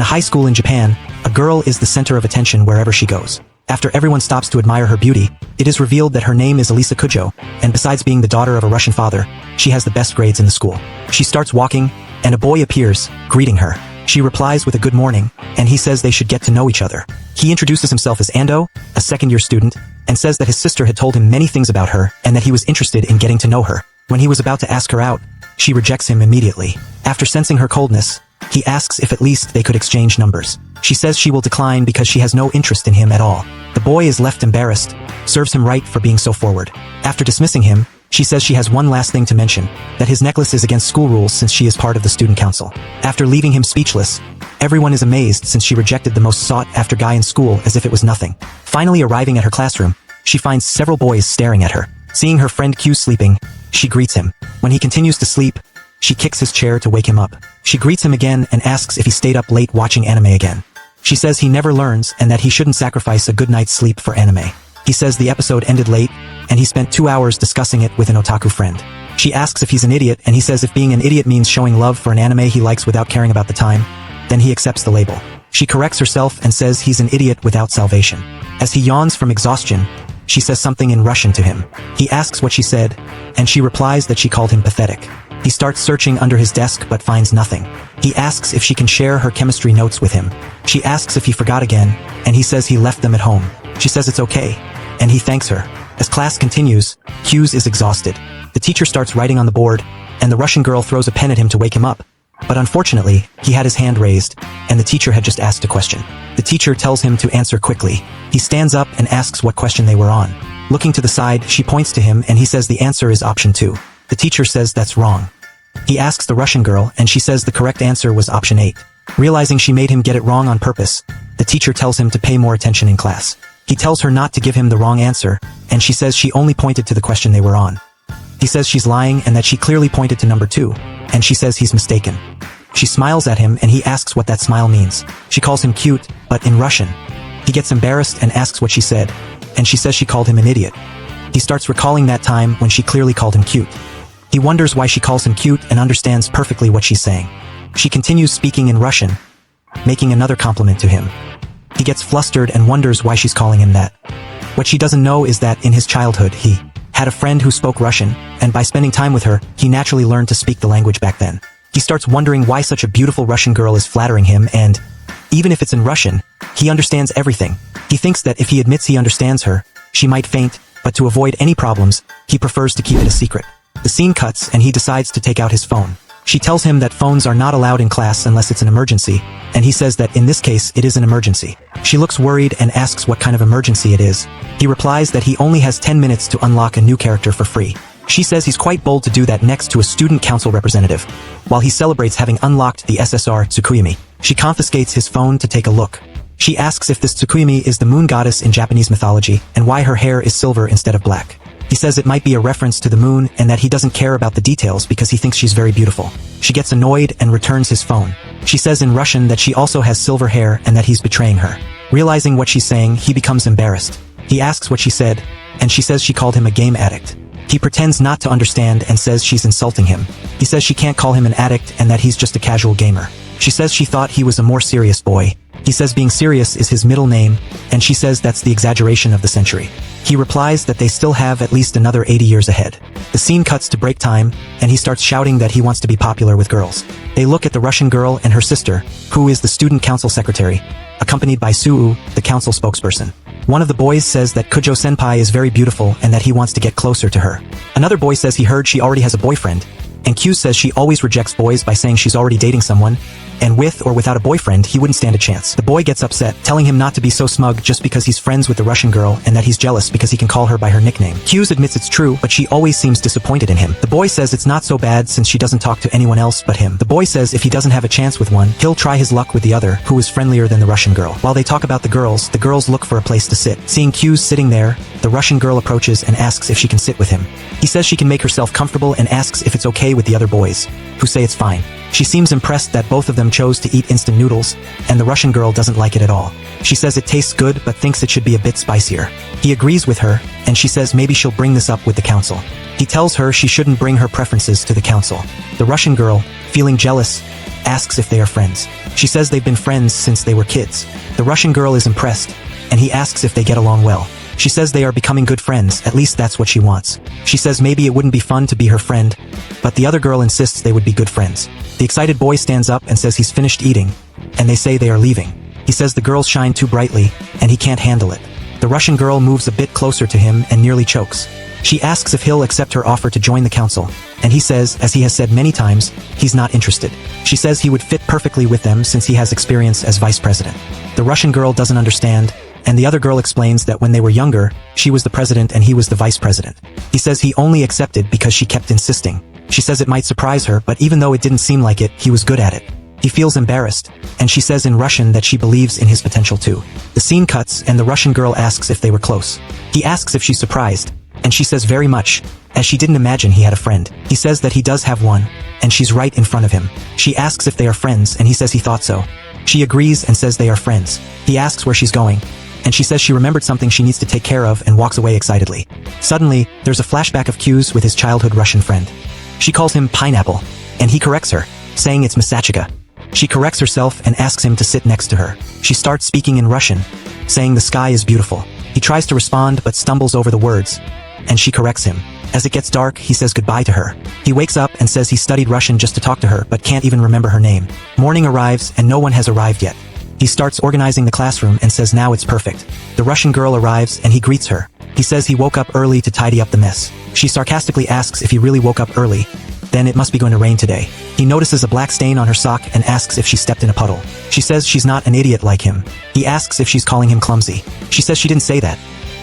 a high school in Japan, a girl is the center of attention wherever she goes. After everyone stops to admire her beauty, it is revealed that her name is Elisa Kujo, and besides being the daughter of a Russian father, she has the best grades in the school. She starts walking, and a boy appears, greeting her. She replies with a good morning, and he says they should get to know each other. He introduces himself as Ando, a second-year student, and says that his sister had told him many things about her and that he was interested in getting to know her. When he was about to ask her out, she rejects him immediately. After sensing her coldness, he asks if at least they could exchange numbers. She says she will decline because she has no interest in him at all. The boy is left embarrassed, serves him right for being so forward. After dismissing him, she says she has one last thing to mention, that his necklace is against school rules since she is part of the student council. After leaving him speechless, everyone is amazed since she rejected the most sought-after guy in school as if it was nothing. Finally arriving at her classroom, she finds several boys staring at her. Seeing her friend Q sleeping, she greets him. When he continues to sleep, she kicks his chair to wake him up. She greets him again and asks if he stayed up late watching anime again. She says he never learns and that he shouldn't sacrifice a good night's sleep for anime. He says the episode ended late, and he spent 2 hours discussing it with an otaku friend. She asks if he's an idiot, and he says if being an idiot means showing love for an anime he likes without caring about the time, then he accepts the label. She corrects herself and says he's an idiot without salvation. As he yawns from exhaustion, she says something in Russian to him. He asks what she said, and she replies that she called him pathetic. He starts searching under his desk but finds nothing. He asks if she can share her chemistry notes with him. She asks if he forgot again, and he says he left them at home. She says it's okay, and he thanks her. As class continues, Hughes is exhausted. The teacher starts writing on the board, and the Russian girl throws a pen at him to wake him up. But unfortunately, he had his hand raised, and the teacher had just asked a question. The teacher tells him to answer quickly. He stands up and asks what question they were on. Looking to the side, she points to him and he says the answer is option 2. The teacher says that's wrong. He asks the Russian girl and she says the correct answer was option 8. Realizing she made him get it wrong on purpose, the teacher tells him to pay more attention in class. He tells her not to give him the wrong answer, and she says she only pointed to the question they were on. He says she's lying and that she clearly pointed to number 2, and she says he's mistaken. She smiles at him and he asks what that smile means. She calls him cute, but in Russian. He gets embarrassed and asks what she said, and she says she called him an idiot. He starts recalling that time when she clearly called him cute. He wonders why she calls him cute and understands perfectly what she's saying. She continues speaking in Russian, making another compliment to him. He gets flustered and wonders why she's calling him that. What she doesn't know is that in his childhood he had a friend who spoke Russian, and by spending time with her, he naturally learned to speak the language back then. He starts wondering why such a beautiful Russian girl is flattering him, and even if it's in Russian, he understands everything. He thinks that if he admits he understands her, she might faint, but to avoid any problems, he prefers to keep it a secret. The scene cuts and he decides to take out his phone. She tells him that phones are not allowed in class unless it's an emergency, and he says that in this case it is an emergency. She looks worried and asks what kind of emergency it is. He replies that he only has 10 minutes to unlock a new character for free. She says he's quite bold to do that next to a student council representative, while he celebrates having unlocked the SSR Tsukuyumi. She confiscates his phone to take a look. She asks if this Tsukuyumi is the moon goddess in Japanese mythology, and why her hair is silver instead of black. He says it might be a reference to the moon and that he doesn't care about the details because he thinks she's very beautiful. She gets annoyed and returns his phone. She says in Russian that she also has silver hair and that he's betraying her. Realizing what she's saying, he becomes embarrassed. He asks what she said, and she says she called him a game addict. He pretends not to understand and says she's insulting him. He says she can't call him an addict and that he's just a casual gamer. She says she thought he was a more serious boy. He says being serious is his middle name, and she says that's the exaggeration of the century. He replies that they still have at least another 80 years ahead. The scene cuts to break time, and he starts shouting that he wants to be popular with girls. They look at the Russian girl and her sister, who is the student council secretary, accompanied by Suu, the council spokesperson. One of the boys says that Kujo-senpai is very beautiful and that he wants to get closer to her. Another boy says he heard she already has a boyfriend, and Q says she always rejects boys by saying she's already dating someone, and with or without a boyfriend, he wouldn't stand a chance. The boy gets upset, telling him not to be so smug just because he's friends with the Russian girl and that he's jealous because he can call her by her nickname. Hughes admits it's true, but she always seems disappointed in him. The boy says it's not so bad since she doesn't talk to anyone else but him. The boy says if he doesn't have a chance with one, he'll try his luck with the other, who is friendlier than the Russian girl. While they talk about the girls look for a place to sit. Seeing Hughes sitting there, the Russian girl approaches and asks if she can sit with him. He says she can make herself comfortable and asks if it's okay with the other boys, who say it's fine. She seems impressed that both of them chose to eat instant noodles, and the Russian girl doesn't like it at all. She says it tastes good but thinks it should be a bit spicier. He agrees with her, and she says maybe she'll bring this up with the council. He tells her she shouldn't bring her preferences to the council. The Russian girl, feeling jealous, asks if they are friends. She says they've been friends since they were kids. The Russian girl is impressed, and he asks if they get along well. She says they are becoming good friends, at least that's what she wants. She says maybe it wouldn't be fun to be her friend, but the other girl insists they would be good friends. The excited boy stands up and says he's finished eating, and they say they are leaving. He says the girls shine too brightly, and he can't handle it. The Russian girl moves a bit closer to him and nearly chokes. She asks if he'll accept her offer to join the council, and he says, as he has said many times, he's not interested. She says he would fit perfectly with them since he has experience as vice president. The Russian girl doesn't understand, and the other girl explains that when they were younger, she was the president and he was the vice president. He says he only accepted because she kept insisting. She says it might surprise her, but even though it didn't seem like it, he was good at it. He feels embarrassed, and she says in Russian that she believes in his potential too. The scene cuts, and the Russian girl asks if they were close. He asks if she's surprised, and she says very much, as she didn't imagine he had a friend. He says that he does have one, and she's right in front of him. She asks if they are friends, and he says he thought so. She agrees and says they are friends. He asks where she's going, and she says she remembered something she needs to take care of and walks away excitedly. Suddenly, there's a flashback of Q's with his childhood Russian friend. She calls him Pineapple, and he corrects her, saying it's Masachika. She corrects herself and asks him to sit next to her. She starts speaking in Russian, saying the sky is beautiful. He tries to respond but stumbles over the words, and she corrects him. As it gets dark, he says goodbye to her. He wakes up and says he studied Russian just to talk to her but can't even remember her name. Morning arrives and no one has arrived yet. He starts organizing the classroom and says now it's perfect. The Russian girl arrives and he greets her. He says he woke up early to tidy up the mess. She sarcastically asks if he really woke up early. Then it must be going to rain today. He notices a black stain on her sock and asks if she stepped in a puddle. She says she's not an idiot like him. He asks if she's calling him clumsy. She says she didn't say that.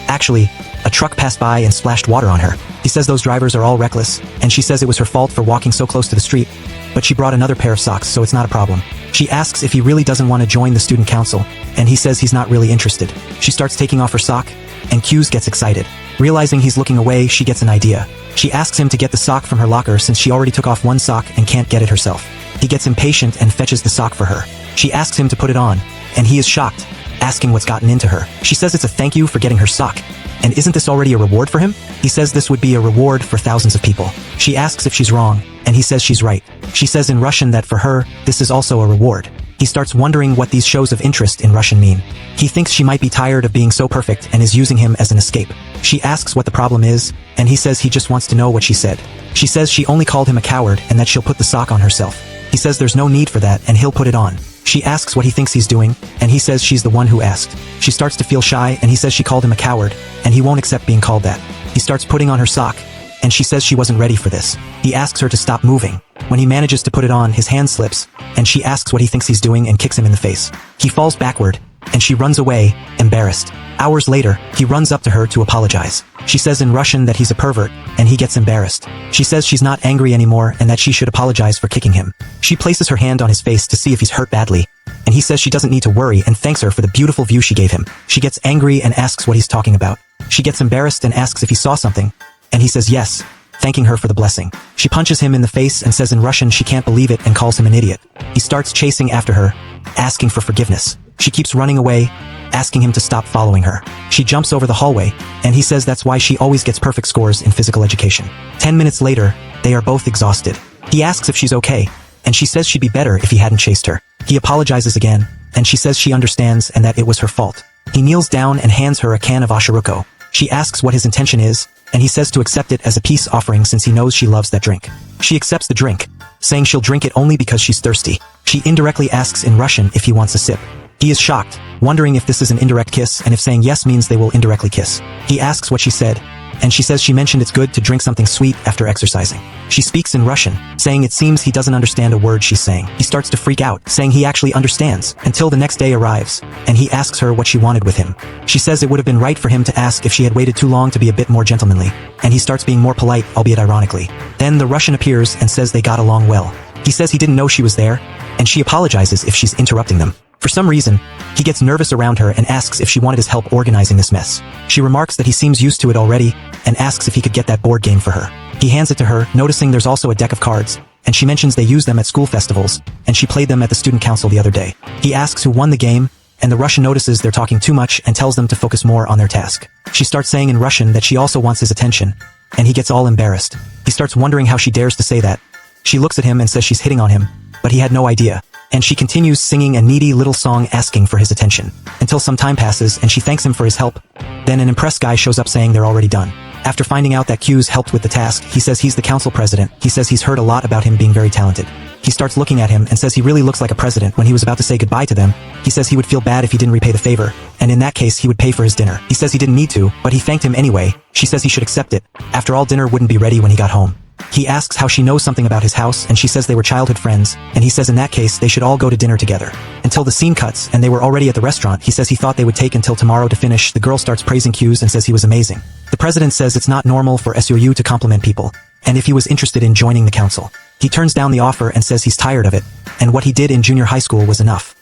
Actually, a truck passed by and splashed water on her. He says those drivers are all reckless, and she says it was her fault for walking so close to the street, but she brought another pair of socks, so it's not a problem. She asks if he really doesn't want to join the student council, and he says he's not really interested. She starts taking off her sock, and Q's gets excited. Realizing he's looking away, she gets an idea. She asks him to get the sock from her locker since she already took off one sock and can't get it herself. He gets impatient and fetches the sock for her. She asks him to put it on, and he is shocked, asking what's gotten into her. She says it's a thank you for getting her sock. And isn't this already a reward for him? He says this would be a reward for thousands of people. She asks if she's wrong, and he says she's right. She says in Russian that for her, this is also a reward. He starts wondering what these shows of interest in Russian mean. He thinks she might be tired of being so perfect and is using him as an escape. She asks what the problem is, and he says he just wants to know what she said. She says she only called him a coward and that she'll put the sock on herself. He says there's no need for that and he'll put it on. She asks what he thinks he's doing, and he says she's the one who asked. She starts to feel shy, and he says she called him a coward, and he won't accept being called that. He starts putting on her sock, and she says she wasn't ready for this. He asks her to stop moving. When he manages to put it on, his hand slips, and she asks what he thinks he's doing and kicks him in the face. He falls backward, and she runs away, embarrassed. Hours later, he runs up to her to apologize. She says in Russian that he's a pervert, and he gets embarrassed. She says she's not angry anymore and that she should apologize for kicking him. She places her hand on his face to see if he's hurt badly, and he says she doesn't need to worry and thanks her for the beautiful view she gave him. She gets angry and asks what he's talking about. She gets embarrassed and asks if he saw something, and he says yes, thanking her for the blessing. She punches him in the face and says in Russian she can't believe it and calls him an idiot. He starts chasing after her, asking for forgiveness. She keeps running away, asking him to stop following her. She jumps over the hallway, and he says that's why she always gets perfect scores in physical education. 10 minutes later, they are both exhausted. He asks if she's okay, and she says she'd be better if he hadn't chased her. He apologizes again, and she says she understands and that it was her fault. He kneels down and hands her a can of Oshiruko. She asks what his intention is, and he says to accept it as a peace offering since he knows she loves that drink. She accepts the drink, saying she'll drink it only because she's thirsty. She indirectly asks in Russian if he wants a sip. He is shocked, wondering if this is an indirect kiss and if saying yes means they will indirectly kiss. He asks what she said, and she says she mentioned it's good to drink something sweet after exercising. She speaks in Russian, saying it seems he doesn't understand a word she's saying. He starts to freak out, saying he actually understands, until the next day arrives, and he asks her what she wanted with him. She says it would have been right for him to ask if she had waited too long to be a bit more gentlemanly, and he starts being more polite, albeit ironically. Then the Russian appears and says they got along well. He says he didn't know she was there, and she apologizes if she's interrupting them. For some reason, He gets nervous around her and asks if she wanted his help organizing this mess. She remarks that he seems used to it already and asks if he could get that board game for her. He hands it to her, noticing there's also a deck of cards, and she mentions they use them at school festivals, and she played them at the student council the other day. He asks who won the game, and the Russian notices they're talking too much and tells them to focus more on their task. She starts saying in Russian that she also wants his attention, and he gets all embarrassed. He starts wondering how she dares to say that. She looks at him and says she's hitting on him, but he had no idea. And she continues singing a needy little song asking for his attention, until some time passes and she thanks him for his help. Then an impressed guy shows up saying they're already done. After finding out that Q's helped with the task, he says he's the council president. He says he's heard a lot about him being very talented. He starts looking at him and says he really looks like a president. When he was about to say goodbye to them, he says he would feel bad if he didn't repay the favor, and in that case he would pay for his dinner. He says he didn't need to, but he thanked him anyway. She says he should accept it. After all, dinner wouldn't be ready when he got home. He asks how she knows something about his house, and she says they were childhood friends, and he says in that case they should all go to dinner together. Until the scene cuts, and they were already at the restaurant. He says he thought they would take until tomorrow to finish. The girl starts praising Q's and says he was amazing. The president says it's not normal for SOU to compliment people, and if he was interested in joining the council. He turns down the offer and says he's tired of it, and what he did in junior high school was enough.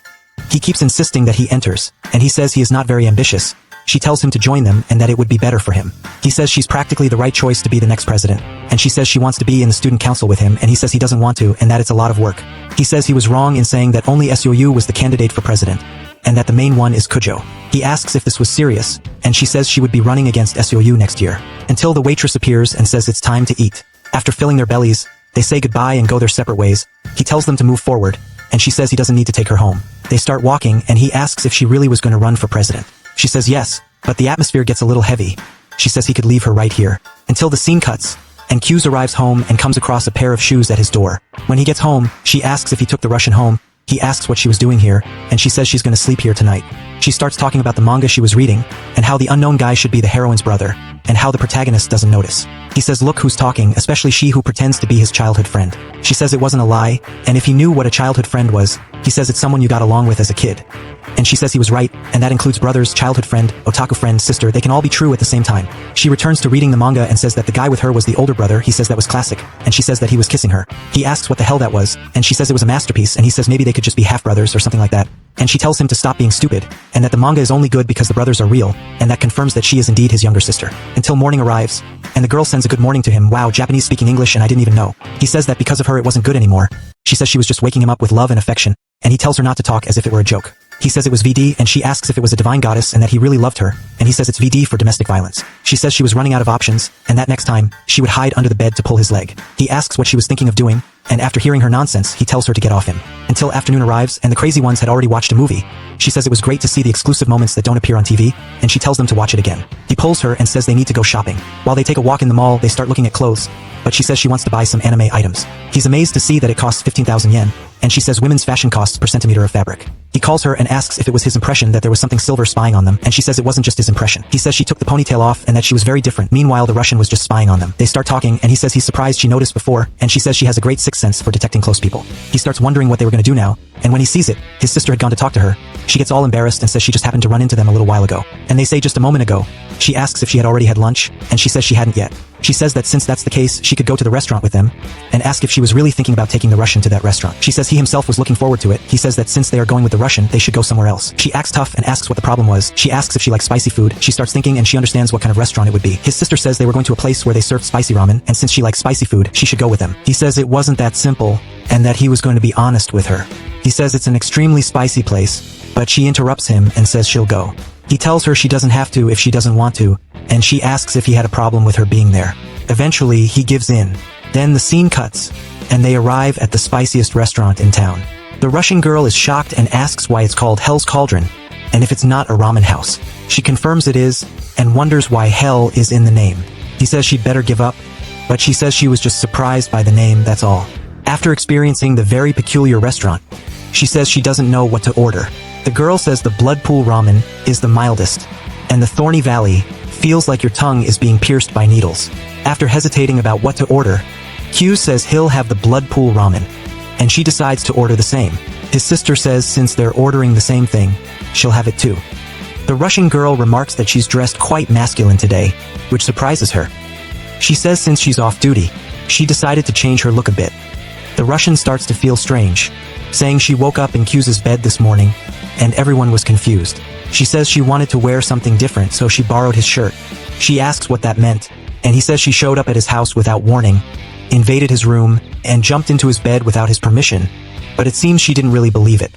He keeps insisting that he enters, and he says he is not very ambitious. She tells him to join them and that it would be better for him. He says she's practically the right choice to be the next president, and she says she wants to be in the student council with him, and he says he doesn't want to and that it's a lot of work. He says he was wrong in saying that only SOU was the candidate for president, and that the main one is Kujo. He asks if this was serious, and she says she would be running against SOU next year, until the waitress appears and says it's time to eat. After filling their bellies, they say goodbye and go their separate ways. He tells them to move forward, and she says he doesn't need to take her home. They start walking, and he asks if she really was going to run for president. She says yes, but the atmosphere gets a little heavy. She says he could leave her right here. Until the scene cuts, and Q's arrives home and comes across a pair of shoes at his door. When he gets home, she asks if he took the Russian home. He asks what she was doing here, and she says she's going to sleep here tonight. She starts talking about the manga she was reading, and how the unknown guy should be the heroine's brother, and how the protagonist doesn't notice. He says look who's talking, especially she who pretends to be his childhood friend. She says it wasn't a lie, and if he knew what a childhood friend was, he says it's someone you got along with as a kid. And she says he was right, and that includes brothers, childhood friend, otaku friend, sister. They can all be true at the same time. She returns to reading the manga and says that the guy with her was the older brother. He says that was classic, and she says that he was kissing her. He asks what the hell that was, and she says it was a masterpiece, and he says maybe they could just be half-brothers or something like that. And she tells him to stop being stupid, and that the manga is only good because the brothers are real, and that confirms that she is indeed his younger sister. Until morning arrives, and the girl sends a good morning to him. Wow, Japanese speaking English and I didn't even know. He says that because of her it wasn't good anymore. She says she was just waking him up with love and affection, and he tells her not to talk as if it were a joke. He says it was VD, and she asks if it was a divine goddess and that he really loved her, and he says it's VD for domestic violence. She says she was running out of options, and that next time, she would hide under the bed to pull his leg. He asks what she was thinking of doing, and after hearing her nonsense, he tells her to get off him. Until afternoon arrives, and the crazy ones had already watched a movie. She says it was great to see the exclusive moments that don't appear on TV, and she tells them to watch it again. He pulls her and says they need to go shopping. While they take a walk in the mall, they start looking at clothes, but she says she wants to buy some anime items. He's amazed to see that it costs 15,000 yen, and she says women's fashion costs per centimeter of fabric. He calls her and asks if it was his impression that there was something silver spying on them, and she says it wasn't just his impression. He says she took the ponytail off and that she was very different. Meanwhile, the Russian was just spying on them. They start talking, and he says he's surprised she noticed before, and she says she has a great sixth sense for detecting close people. He starts wondering what they were going to do now, and when he sees it, his sister had gone to talk to her. She gets all embarrassed and says she just happened to run into them a little while ago. And they say just a moment ago. She asks if she had already had lunch, and she says she hadn't yet. She says that since that's the case, she could go to the restaurant with them, and ask if she was really thinking about taking the Russian to that restaurant. She says he himself was looking forward to it. He says that since they are going with the Russian, they should go somewhere else. She acts tough and asks what the problem was. She asks if she likes spicy food. She starts thinking and she understands what kind of restaurant it would be. His sister says they were going to a place where they served spicy ramen, and since she likes spicy food, she should go with them. He says it wasn't that simple, and that he was going to be honest with her. He says it's an extremely spicy place, but she interrupts him and says she'll go. He tells her she doesn't have to if she doesn't want to, and she asks if he had a problem with her being there. Eventually, he gives in. Then the scene cuts, and they arrive at the spiciest restaurant in town. The Russian girl is shocked and asks why it's called Hell's Cauldron, and if it's not a ramen house. She confirms it is, and wonders why hell is in the name. He says she'd better give up, but she says she was just surprised by the name, that's all. After experiencing the very peculiar restaurant, she says she doesn't know what to order. The girl says the blood pool ramen is the mildest, and the thorny valley feels like your tongue is being pierced by needles. After hesitating about what to order, Q says he'll have the blood pool ramen, and she decides to order the same. His sister says since they're ordering the same thing, she'll have it too. The Russian girl remarks that she's dressed quite masculine today, which surprises her. She says since she's off duty, she decided to change her look a bit. The Russian starts to feel strange, saying she woke up in Q's bed this morning, and everyone was confused. She says she wanted to wear something different, so she borrowed his shirt. She asks what that meant, and he says she showed up at his house without warning, invaded his room, and jumped into his bed without his permission, but it seems she didn't really believe it.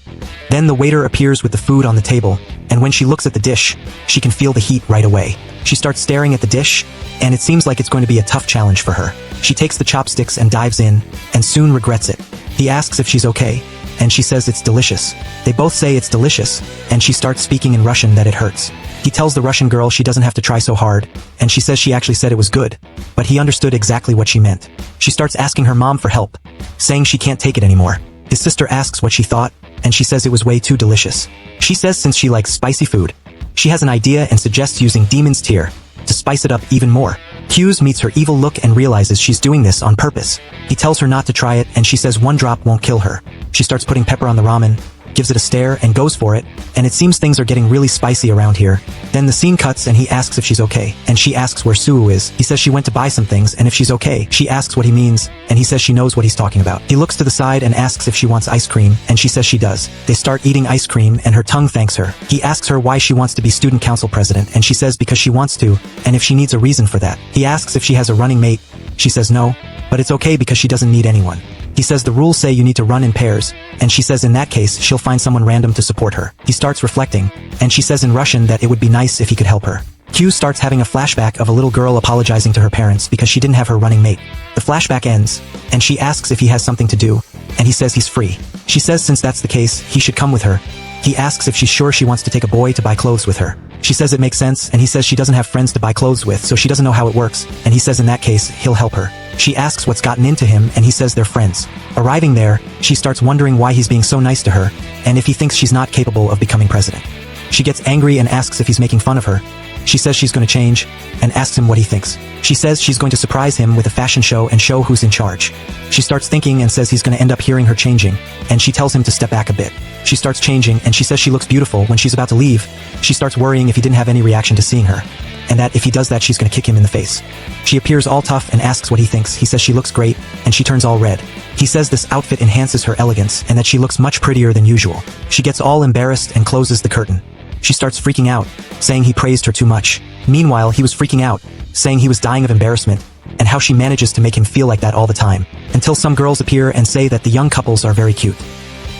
Then the waiter appears with the food on the table, and when she looks at the dish, she can feel the heat right away. She starts staring at the dish, and it seems like it's going to be a tough challenge for her. She takes the chopsticks and dives in, and soon regrets it. He asks if she's okay, and she says it's delicious. They both say it's delicious, and she starts speaking in Russian that it hurts. He tells the Russian girl she doesn't have to try so hard, and she says she actually said it was good, but he understood exactly what she meant. She starts asking her mom for help, saying she can't take it anymore. His sister asks what she thought, and she says it was way too delicious. She says since she likes spicy food, she has an idea and suggests using Demon's Tear to spice it up even more. Hughes meets her evil look and realizes she's doing this on purpose. He tells her not to try it, and she says one drop won't kill her. She starts putting pepper on the ramen, gives it a stare, and goes for it, and it seems things are getting really spicy around here. Then the scene cuts and he asks if she's okay, and she asks where Sue is. He says she went to buy some things, and if she's okay. She asks what he means, and he says she knows what he's talking about. He looks to the side and asks if she wants ice cream, and she says she does. They start eating ice cream, and her tongue thanks her. He asks her why she wants to be student council president, and she says because she wants to, and if she needs a reason for that. He asks if she has a running mate. She says no, but it's okay because she doesn't need anyone. He says the rules say you need to run in pairs, and she says in that case she'll find someone random to support her. He starts reflecting, and she says in Russian that it would be nice if he could help her. Q starts having a flashback of a little girl apologizing to her parents because she didn't have her running mate. The flashback ends, and she asks if he has something to do, and he says he's free. She says since that's the case, he should come with her. He asks if she's sure she wants to take a boy to buy clothes with her. She says it makes sense, and he says she doesn't have friends to buy clothes with, so she doesn't know how it works, and he says in that case, he'll help her. She asks what's gotten into him, and he says they're friends. Arriving there, she starts wondering why he's being so nice to her, and if he thinks she's not capable of becoming president. She gets angry and asks if he's making fun of her. She says she's going to change, and asks him what he thinks. She says she's going to surprise him with a fashion show and show who's in charge. She starts thinking and says he's going to end up hearing her changing, and she tells him to step back a bit. She starts changing, and she says she looks beautiful. When she's about to leave, she starts worrying if he didn't have any reaction to seeing her, and that if he does that she's going to kick him in the face. She appears all tough and asks what he thinks. He says she looks great, and she turns all red. He says this outfit enhances her elegance and that she looks much prettier than usual. She gets all embarrassed and closes the curtain. She starts freaking out, saying he praised her too much. Meanwhile, he was freaking out, saying he was dying of embarrassment, and how she manages to make him feel like that all the time, until some girls appear and say that the young couples are very cute.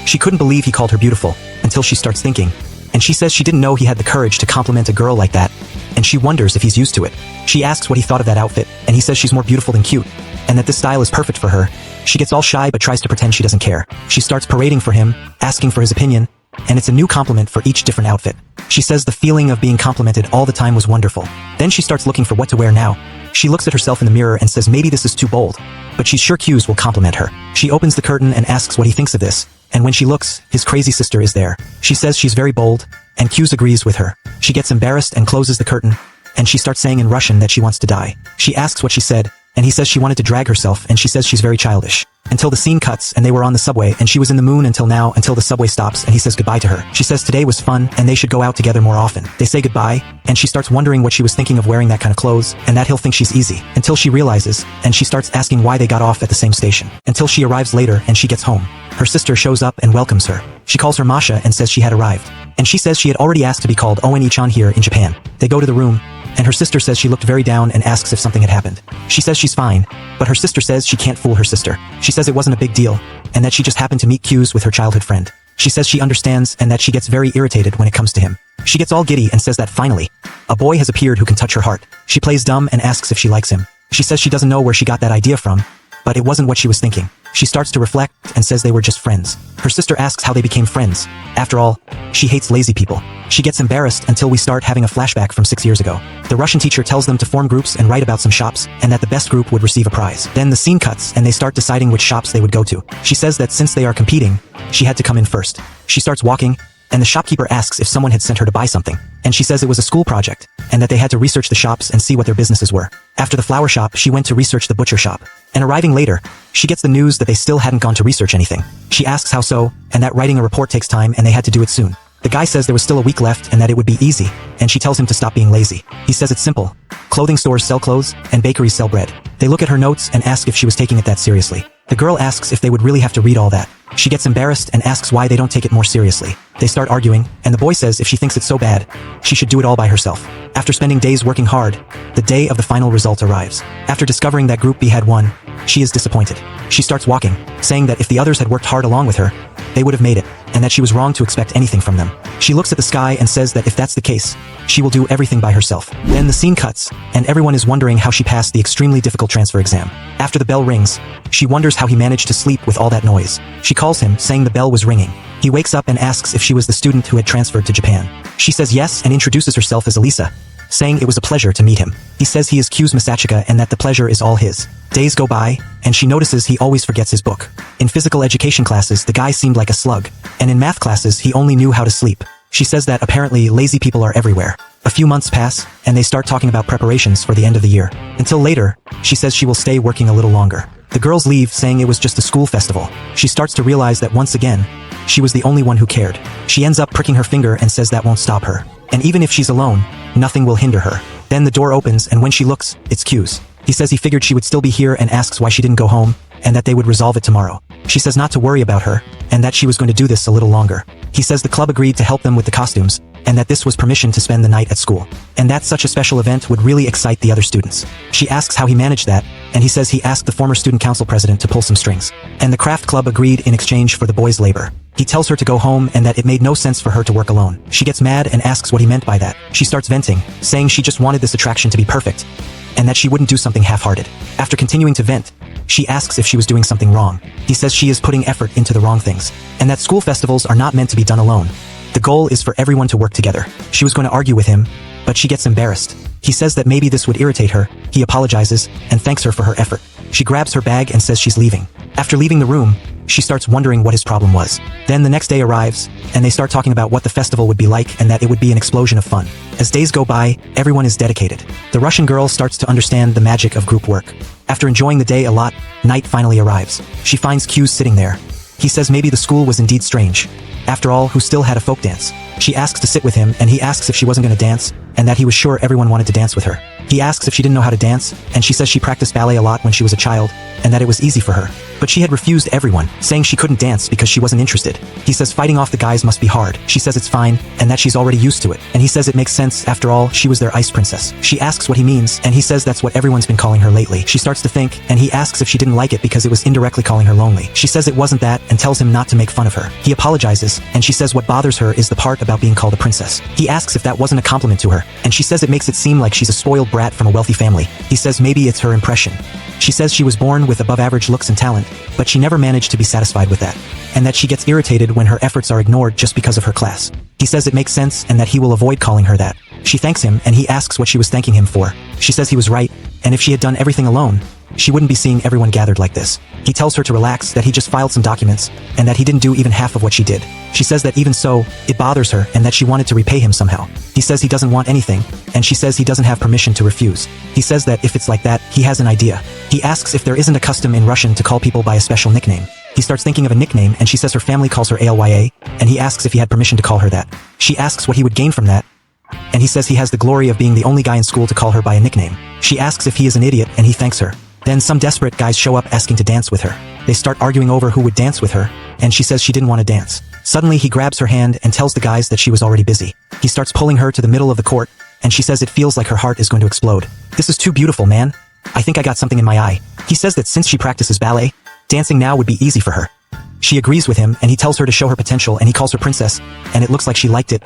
She couldn't believe he called her beautiful, until she starts thinking, and she says she didn't know he had the courage to compliment a girl like that, and she wonders if he's used to it. She asks what he thought of that outfit, and he says she's more beautiful than cute, and that this style is perfect for her. She gets all shy but tries to pretend she doesn't care. She starts parading for him, asking for his opinion, and it's a new compliment for each different outfit. She says the feeling of being complimented all the time was wonderful. Then she starts looking for what to wear now. She looks at herself in the mirror and says maybe this is too bold, but she's sure Hughes will compliment her. She opens the curtain and asks what he thinks of this, and when she looks, his crazy sister is there. She says she's very bold, and Hughes agrees with her. She gets embarrassed and closes the curtain, and she starts saying in Russian that she wants to die. She asks what she said, and he says she wanted to drag herself, and she says she's very childish. Until the scene cuts, and they were on the subway, and she was in the moon until now, until the subway stops, and he says goodbye to her. She says today was fun, and they should go out together more often. They say goodbye, and she starts wondering what she was thinking of wearing that kind of clothes, and that he'll think she's easy. Until she realizes, and she starts asking why they got off at the same station. Until she arrives later, and she gets home. Her sister shows up and welcomes her. She calls her Masha and says she had arrived. And she says she had already asked to be called Oni-chan here in Japan. They go to the room, and her sister says she looked very down and asks if something had happened. She says she's fine, but her sister says she can't fool her sister. She says it wasn't a big deal, and that she just happened to meet Hughes with her childhood friend. She says she understands and that she gets very irritated when it comes to him. She gets all giddy and says that finally, a boy has appeared who can touch her heart. She plays dumb and asks if she likes him. She says she doesn't know where she got that idea from, but it wasn't what she was thinking. She starts to reflect and says they were just friends. Her sister asks how they became friends. After all, she hates lazy people. She gets embarrassed until we start having a flashback from 6 years ago. The Russian teacher tells them to form groups and write about some shops, and that the best group would receive a prize. Then the scene cuts, and they start deciding which shops they would go to. She says that since they are competing, she had to come in first. She starts walking, and the shopkeeper asks if someone had sent her to buy something, and she says it was a school project, and that they had to research the shops and see what their businesses were. After the flower shop, she went to research the butcher shop, and arriving later, she gets the news that they still hadn't gone to research anything. She asks how so, and that writing a report takes time and they had to do it soon. The guy says there was still a week left and that it would be easy, and she tells him to stop being lazy. He says it's simple. Clothing stores sell clothes, and bakeries sell bread. They look at her notes and ask if she was taking it that seriously. The girl asks if they would really have to read all that. She gets embarrassed and asks why they don't take it more seriously. They start arguing, and the boy says if she thinks it's so bad, she should do it all by herself. After spending days working hard, the day of the final result arrives. After discovering that Group B had won, she is disappointed. She starts walking, saying that if the others had worked hard along with her, they would have made it, and that she was wrong to expect anything from them. She looks at the sky and says that if that's the case, she will do everything by herself. Then the scene cuts, and everyone is wondering how she passed the extremely difficult transfer exam. After the bell rings, she wonders how he managed to sleep with all that noise. She calls him, saying the bell was ringing. He wakes up and asks if she was the student who had transferred to Japan. She says yes and introduces herself as Elisa, saying it was a pleasure to meet him. He says he is Q's Masachika and that the pleasure is all his. Days go by, and she notices he always forgets his book. In physical education classes, the guy seemed like a slug, and in math classes, he only knew how to sleep. She says that apparently lazy people are everywhere. A few months pass, and they start talking about preparations for the end of the year. Until later, she says she will stay working a little longer. The girls leave, saying it was just a school festival. She starts to realize that once again, she was the only one who cared. She ends up pricking her finger and says that won't stop her. And even if she's alone, nothing will hinder her. Then the door opens, and when she looks, it's Q's. He says he figured she would still be here and asks why she didn't go home, and that they would resolve it tomorrow. She says not to worry about her, and that she was going to do this a little longer. He says the club agreed to help them with the costumes, and that this was permission to spend the night at school, and that such a special event would really excite the other students. She asks how he managed that, and he says he asked the former student council president to pull some strings, and the craft club agreed in exchange for the boys' labor. He tells her to go home and that it made no sense for her to work alone. She gets mad and asks what he meant by that. She starts venting, saying she just wanted this attraction to be perfect, and that she wouldn't do something half-hearted. After continuing to vent, she asks if she was doing something wrong. He says she is putting effort into the wrong things, and that school festivals are not meant to be done alone. The goal is for everyone to work together. She was going to argue with him, but she gets embarrassed. He says that maybe this would irritate her. He apologizes and thanks her for her effort. She grabs her bag and says she's leaving. After leaving the room, she starts wondering what his problem was. Then the next day arrives, and they start talking about what the festival would be like and that it would be an explosion of fun. As days go by, everyone is dedicated. The Russian girl starts to understand the magic of group work. After enjoying the day a lot, night finally arrives. She finds Q sitting there. He says maybe the school was indeed strange. After all, who still had a folk dance? She asks to sit with him, and he asks if she wasn't going to dance, and that he was sure everyone wanted to dance with her. He asks if she didn't know how to dance, and she says she practiced ballet a lot when she was a child, and that it was easy for her. But she had refused everyone, saying she couldn't dance because she wasn't interested. He says fighting off the guys must be hard. She says it's fine, and that she's already used to it. And he says it makes sense, after all, she was their ice princess. She asks what he means, and he says that's what everyone's been calling her lately. She starts to think, and he asks if she didn't like it because it was indirectly calling her lonely. She says it wasn't that, and tells him not to make fun of her. He apologizes, and she says what bothers her is the part about being called a princess. He asks if that wasn't a compliment to her, and she says it makes it seem like she's a spoiled brat from a wealthy family. He says maybe it's her impression. She says she was born with above-average looks and talent, but she never managed to be satisfied with that, and that she gets irritated when her efforts are ignored just because of her class. He says it makes sense and that he will avoid calling her that. She thanks him, and he asks what she was thanking him for. She says he was right, and if she had done everything alone, she wouldn't be seeing everyone gathered like this. He tells her to relax, that he just filed some documents, and that he didn't do even half of what she did. She says that even so, it bothers her and that she wanted to repay him somehow. He says he doesn't want anything, and she says he doesn't have permission to refuse. He says that if it's like that, he has an idea. He asks if there isn't a custom in Russian to call people by a special nickname. He starts thinking of a nickname, and she says her family calls her Aalya, and he asks if he had permission to call her that. She asks what he would gain from that, and he says he has the glory of being the only guy in school to call her by a nickname. She asks if he is an idiot, and he thanks her. Then some desperate guys show up asking to dance with her. They start arguing over who would dance with her, and she says she didn't want to dance. Suddenly he grabs her hand and tells the guys that she was already busy. He starts pulling her to the middle of the court, and she says it feels like her heart is going to explode. This is too beautiful, man. I think I got something in my eye. He says that since she practices ballet, dancing now would be easy for her. She agrees with him, and he tells her to show her potential, and he calls her princess, and it looks like she liked it.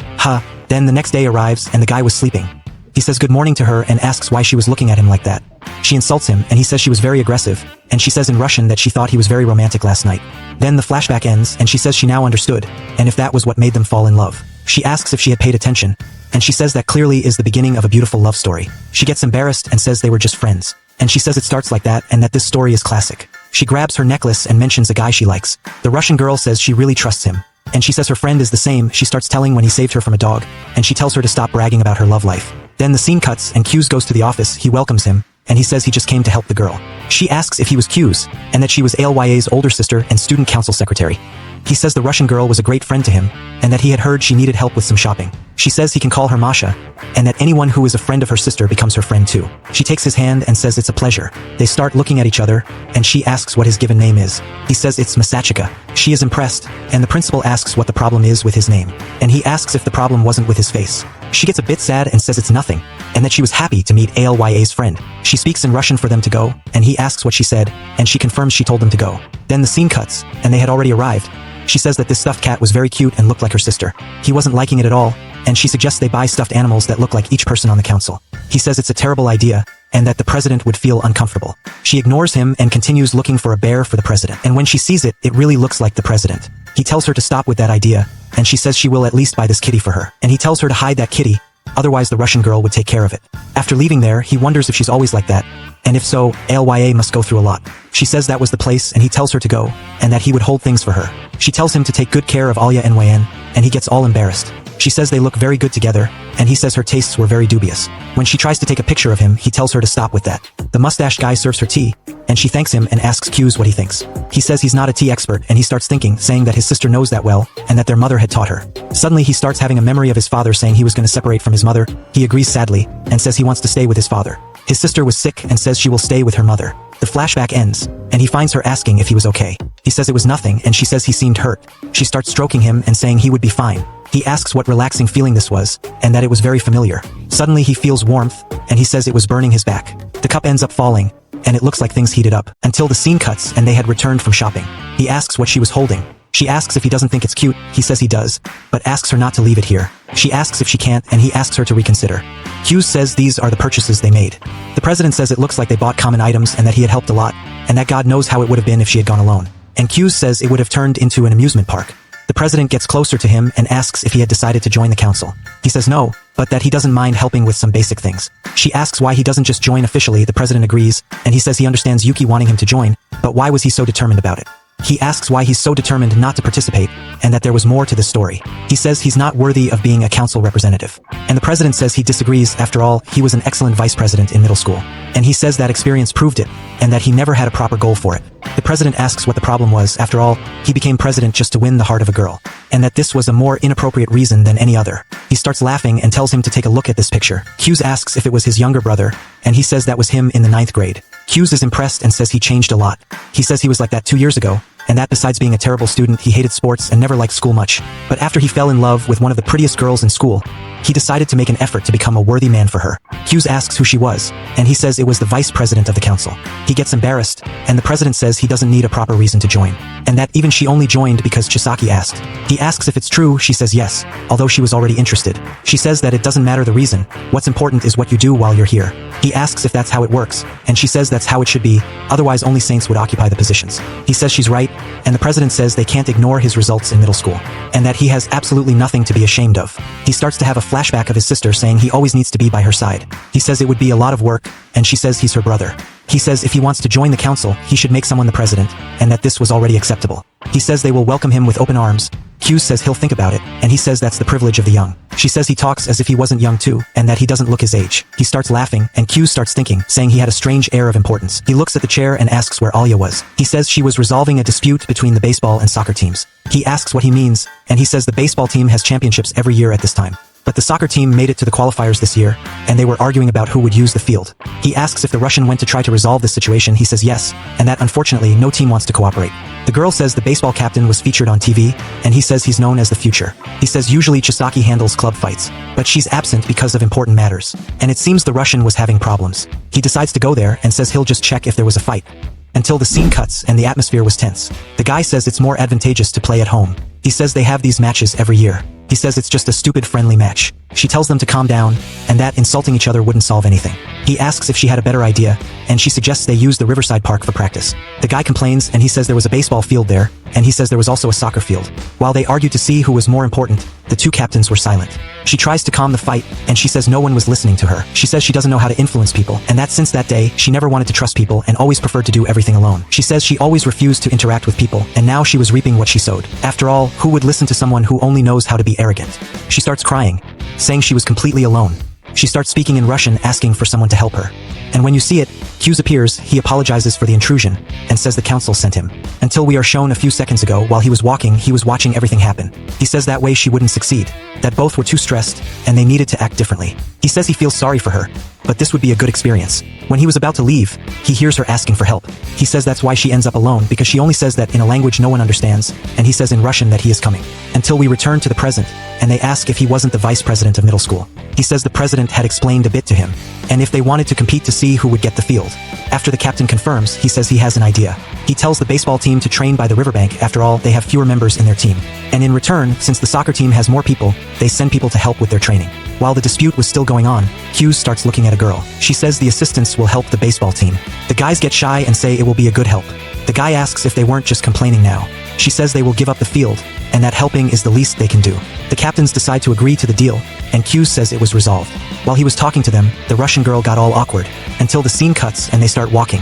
Then the next day arrives, and the guy was sleeping. He says good morning to her and asks why she was looking at him like that. She insults him, and he says she was very aggressive, and she says in Russian that she thought he was very romantic last night. Then the flashback ends, and she says she now understood, and if that was what made them fall in love. She asks if she had paid attention, and she says that clearly is the beginning of a beautiful love story. She gets embarrassed and says they were just friends, and she says it starts like that and that this story is classic. She grabs her necklace and mentions a guy she likes. The Russian girl says she really trusts him, and she says her friend is the same. She starts telling when he saved her from a dog, and she tells her to stop bragging about her love life. Then the scene cuts, and Q's goes to the office. He welcomes him, and he says he just came to help the girl. She asks if he was Q's, and that she was Alya's older sister and student council secretary. He says the Russian girl was a great friend to him, and that he had heard she needed help with some shopping. She says he can call her Masha, and that anyone who is a friend of her sister becomes her friend too. She takes his hand and says it's a pleasure. They start looking at each other, and she asks what his given name is. He says it's Masachika. She is impressed, and the principal asks what the problem is with his name. And he asks if the problem wasn't with his face. She gets a bit sad and says it's nothing, and that she was happy to meet Alya's friend. She speaks in Russian for them to go, and he asks what she said, and she confirms she told them to go. Then the scene cuts, and they had already arrived. She says that this stuffed cat was very cute and looked like her sister. He wasn't liking it at all, and she suggests they buy stuffed animals that look like each person on the council. He says it's a terrible idea, and that the president would feel uncomfortable. She ignores him and continues looking for a bear for the president. And when she sees it, it really looks like the president. He tells her to stop with that idea, and she says she will at least buy this kitty for her. And he tells her to hide that kitty, otherwise the Russian girl would take care of it. After leaving there, he wonders if she's always like that, and if so, Alya must go through a lot. She says that was the place, and he tells her to go, and that he would hold things for her. She tells him to take good care of Aalya and Yn, and he gets all embarrassed. She says they look very good together, and he says her tastes were very dubious. When she tries to take a picture of him, he tells her to stop with that. The mustached guy serves her tea, and she thanks him and asks Q's what he thinks. He says he's not a tea expert, and he starts thinking, saying that his sister knows that well, and that their mother had taught her. Suddenly he starts having a memory of his father saying he was going to separate from his mother. He agrees sadly, and says he wants to stay with his father. His sister was sick and says she will stay with her mother. The flashback ends, and he finds her asking if he was okay. He says it was nothing, and she says he seemed hurt. She starts stroking him and saying he would be fine. He asks what relaxing feeling this was, and that it was very familiar. Suddenly he feels warmth, and he says it was burning his back. The cup ends up falling, and it looks like things heated up, until the scene cuts and they had returned from shopping. He asks what she was holding. She asks if he doesn't think it's cute. He says he does, but asks her not to leave it here. She asks if she can't, and he asks her to reconsider. Hughes says these are the purchases they made. The president says it looks like they bought common items and that he had helped a lot, and that God knows how it would have been if she had gone alone. And Hughes says it would have turned into an amusement park. The president gets closer to him and asks if he had decided to join the council. He says no, but that he doesn't mind helping with some basic things. She asks why he doesn't just join officially. The president agrees, and he says he understands Yuki wanting him to join, but why was he so determined about it? He asks why he's so determined not to participate, and that there was more to the story. He says he's not worthy of being a council representative. And the president says he disagrees. After all, he was an excellent vice president in middle school. And he says that experience proved it, and that he never had a proper goal for it. The president asks what the problem was. After all, he became president just to win the heart of a girl, and that this was a more inappropriate reason than any other. He starts laughing and tells him to take a look at this picture. Hughes asks if it was his younger brother, and he says that was him in the 9th grade. Hughes is impressed and says he changed a lot. He says he was like that 2 years ago, and that besides being a terrible student, he hated sports and never liked school much. But after he fell in love with one of the prettiest girls in school, he decided to make an effort to become a worthy man for her. Hughes asks who she was, and he says it was the vice president of the council. He gets embarrassed, and the president says he doesn't need a proper reason to join, and that even she only joined because Chisaki asked. He asks if it's true. She says yes, although she was already interested. She says that it doesn't matter the reason. What's important is what you do while you're here. He asks if that's how it works, and she says that's how it should be, otherwise only saints would occupy the positions. He says she's right, and the president says they can't ignore his results in middle school, and that he has absolutely nothing to be ashamed of. He starts to have a flashback of his sister saying he always needs to be by her side. He says it would be a lot of work, and she says he's her brother. He says if he wants to join the council, he should make someone the president, and that this was already acceptable. He says they will welcome him with open arms. Hughes says he'll think about it, and he says that's the privilege of the young. She says he talks as if he wasn't young too, and that he doesn't look his age. He starts laughing, and Hughes starts thinking, saying he had a strange air of importance. He looks at the chair and asks where Aalya was. He says she was resolving a dispute between the baseball and soccer teams. He asks what he means, and he says the baseball team has championships every year at this time. But the soccer team made it to the qualifiers this year, and they were arguing about who would use the field. He asks if the Russian went to try to resolve the situation. He says yes, and that unfortunately no team wants to cooperate. The girl says the baseball captain was featured on TV, and he says he's known as the future. He says usually Chisaki handles club fights, but she's absent because of important matters, and it seems the Russian was having problems. He decides to go there and says he'll just check if there was a fight. Until the scene cuts and the atmosphere was tense. The guy says it's more advantageous to play at home. He says they have these matches every year. He says it's just a stupid friendly match. She tells them to calm down, and that insulting each other wouldn't solve anything. He asks if she had a better idea, and she suggests they use the Riverside Park for practice. The guy complains, and he says there was a baseball field there, and he says there was also a soccer field. While they argue to see who was more important, the two captains were silent. She tries to calm the fight, and she says no one was listening to her. She says she doesn't know how to influence people, and that since that day, she never wanted to trust people and always preferred to do everything alone. She says she always refused to interact with people, and now she was reaping what she sowed. After all, who would listen to someone who only knows how to be arrogant? She starts crying, saying she was completely alone. She starts speaking in Russian, asking for someone to help her. And when you see it, Q's appears, he apologizes for the intrusion, and says the council sent him. Until we are shown a few seconds ago while he was watching everything happen. He says that way she wouldn't succeed, that both were too stressed, and they needed to act differently. He says he feels sorry for her, but this would be a good experience. When he was about to leave, he hears her asking for help. He says that's why she ends up alone because she only says that in a language no one understands, and he says in Russian that he is coming. Until we return to the present, and they ask if he wasn't the vice president of middle school. He says the president had explained a bit to him, and if they wanted to compete to see who would get the field. After the captain confirms, he says he has an idea. He tells the baseball team to train by the riverbank. After all, they have fewer members in their team. And in return, since the soccer team has more people, they send people to help with their training. While the dispute was still going on, Hughes starts looking at a girl. She says the assistants will help the baseball team. The guys get shy and say it will be a good help. The guy asks if they weren't just complaining now. She says they will give up the field, and that helping is the least they can do. The captains decide to agree to the deal, and Hughes says it was resolved. While he was talking to them, the Russian girl got all awkward, until the scene cuts and they start walking.